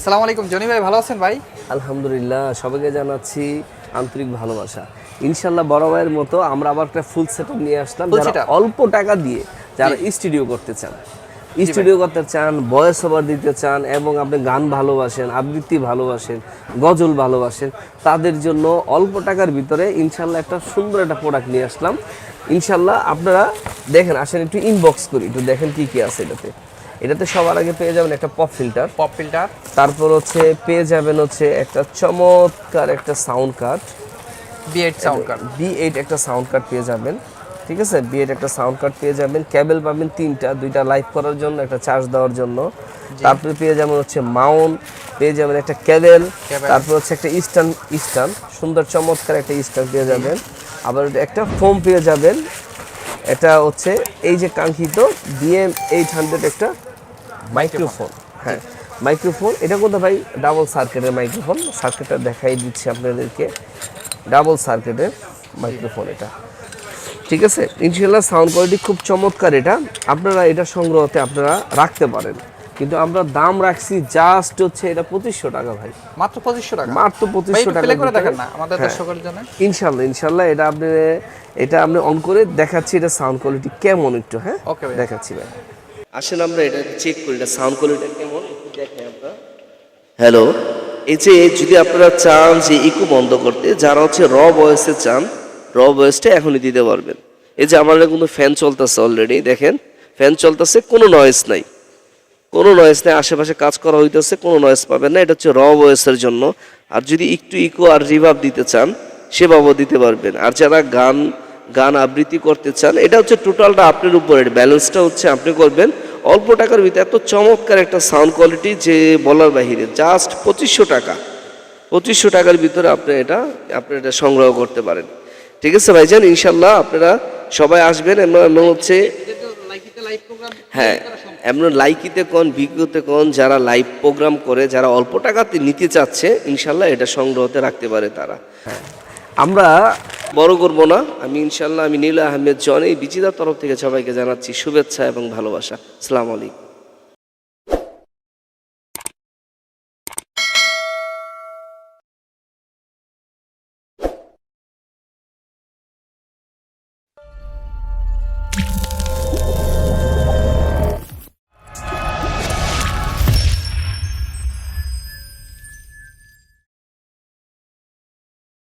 আসসালামু আলাইকুম জনি ভাই, ভালো আছেন ভাই? আলহামদুলিল্লাহ, সবাইকে জানাচ্ছি আন্তরিক ভালোবাসা। ইনশাল্লাহ বড় ভাইয়ের মতো আমরা আবার একটা ফুল সেটআপ নিয়ে আসলাম। Full যারা setup? অল্প টাকা দিয়ে যারা স্টুডিও করতে চান, স্টুডিও করতে চান, ভয়েস ওভার দিতে চান এবং আপনি গান ভালোবাসেন, আবৃত্তি ভালোবাসেন, গজল ভালোবাসেন, তাদের জন্য অল্প টাকার ভিতরে ইনশাল্লাহ একটা সুন্দর একটা প্রোডাক্ট নিয়ে আসলাম। ইনশাল্লাহ আপনারা দেখেন, আসেন একটু ইনবক্স করি, একটু দেখেন কি কি আছে এটাতে। এটাতে সবার আগে পেয়ে যাবেন একটা পপ ফিল্টার, তারপর হচ্ছে পেয়ে যাবেন হচ্ছে একটা চমৎকার একটা সাউন্ড কার্ড, B8 একটা সাউন্ড কার্ড পেয়ে যাবেন। ঠিক আছে, B8 একটা সাউন্ড কার্ড পেয়ে যাবেন। কেবল পাবেন তিনটা, দুইটা লাইভ করার জন্য, একটা চার্জ দেওয়ার জন্য। তারপরে পেয়ে যাবেন হচ্ছে মাউন্ট, পেয়ে যাবেন একটা কেবল, তারপর হচ্ছে একটা স্ট্যান্ড সুন্দর চমৎকার একটা স্ট্যান্ড পেয়ে যাবেন। আবার একটা ফোম পেয়ে যাবেন। এটা হচ্ছে এই যে কাঙ্ক্ষিত BM800 একটা মাইক্রোফোন। হ্যাঁ, মাইক্রোফোন। এটা কোথায় ভাই? ডাবল সার্কিটের মাইক্রোফোন। সার্কিটটা দেখাই দিচ্ছি আপনাদেরকে। ডাবল সার্কিটের মাইক্রোফোন এটা। ঠিক আছে, ইনশাল্লাহ সাউন্ড কোয়ালিটি খুব চমৎকার। এটা আপনারা এটা সংগ্রহতে আপনারা রাখতে পারেন, কিন্তু আমরা দাম রাখছি জাস্ট হচ্ছে এটা 2500 টাকা ভাই, মাত্র 2500 টাকা। মাত্র 2500 টাকা। প্লে করে দেখেন না আমাদের দর্শকদের জন্য। ইনশাল্লাহ এটা আপনি অন করে দেখাচ্ছি এটা সাউন্ড কোয়ালিটি কেমন একটু। হ্যাঁ, ওকে ভাই, দেখাচ্ছি ভাই। আসেন আমরা এটা চেক করি, এটা সাউন্ড কোয়ালিটি কেমন একটু দেখেন আমরা। হ্যালো, এই যে যদি আপনারা চান যে ইকো বন্ধ করতে, যারা হচ্ছে র ভয়েসে চান, র ভয়েসটা এখনই দিতে পারবেন। এই যে আমার কিন্তু ফ্যান চলতেছে অলরেডি, দেখেন ফ্যান চলতেছে, কোনো নয়েজ নাই, কোনো নয়েজ নেই, আশেপাশে কাজ করা হইতেছে, কোনো নয়েজ পাবেন না। এটা হচ্ছে র ভয়েসের জন্য। আর যদি একটু ইকো আর রিভার্ব দিতে চান সেভাবেও দিতে পারবেন। আর যারা গান আবৃত্তি করতে চান, এটা হচ্ছে টোটালটা আপনার উপরে, ব্যালেন্সটা হচ্ছে আপনি করবেন। অল্প টাকার ভিতরে এত চমৎকার একটা সাউন্ড কোয়ালিটি যে বলার বাহিরে, জাস্ট 2500 টাকা। 2500 টাকার ভিতরে আপনি এটা সংগ্রহ করতে পারেন। ঠিক আছে ভাইজান, ইনশাল্লাহ আপনারা সবাই আসবেন। এমন হচ্ছে হ্যাঁ, এমন লাইকিতে কোন ভিডিওতে কোন যারা লাইভ প্রোগ্রাম করে, যারা অল্প টাকাতে নিতে চাচ্ছে, ইনশাল্লাহ এটা সংগ্রহতে রাখতে পারে তারা। আমরা বড় করব না, আমি নীল আহমেদ জনি বিচিতার তরফ থেকে সবাইকে জানাচ্ছি শুভেচ্ছা এবং ভালোবাসা। আসসালামু আলাইকুম।